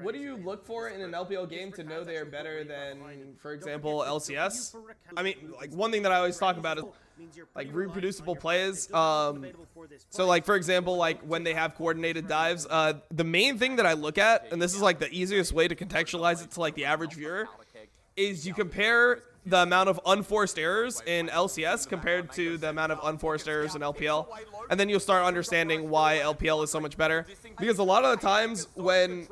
What do you look for in an LPL game to know they are better than, for example, LCS? I mean, like one thing that I always talk about is like reproducible plays. So like for example, like when they have coordinated dives, the main thing that I look at, and this is like the easiest way to contextualize it to like the average viewer, is you compare the amount of unforced errors in LCS compared to the amount of unforced errors in LPL, and then you'll start understanding why LPL is so much better. Because a lot of the times when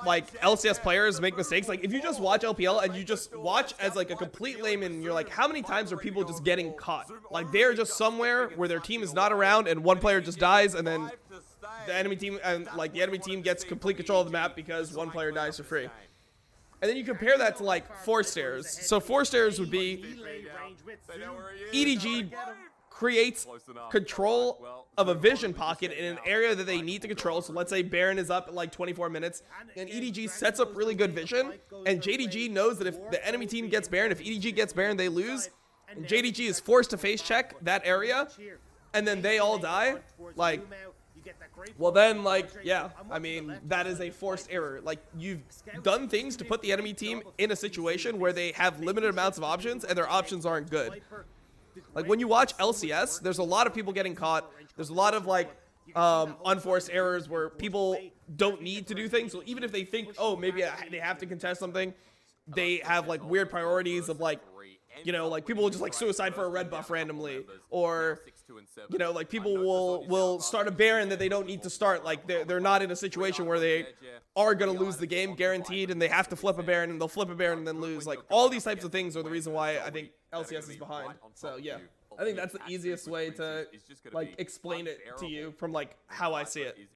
like LCS players make mistakes, like if you just watch LPL and you just watch as like a complete layman, and you're like, how many times are people just getting caught? Like they're just somewhere where their team is not around and one player just dies, and then the enemy team gets complete control of the map because one player dies for free. And then you compare that to like forced errors. So forced errors would be EDG creates control of a vision pocket in an area that they need to control. So let's say Baron is up at like 24 minutes and EDG sets up really good vision, and JDG knows that if the enemy team gets Baron, if EDG gets Baron, they lose, and JDG is forced to face check that area, and then they all die. Like, well then, like, yeah, I mean, that is a forced error. Like, you've done things to put the enemy team in a situation where they have limited amounts of options and their options aren't good. Like, when you watch LCS, there's a lot of people getting caught. There's a lot of, like, unforced errors where people don't need to do things. So even if they think, oh, maybe they have to contest something, they have, like, weird priorities of, like, you know, like people will just like suicide for a red buff randomly, or you know, like people will start a Baron that they don't need to start. Like they're not in a situation where they are gonna lose the game guaranteed, and they have to flip a Baron, and they'll flip a Baron and then lose. Like all these types of things are the reason why I think LCS is behind. So yeah, I think that's the easiest way to like explain it to you from like how I see it.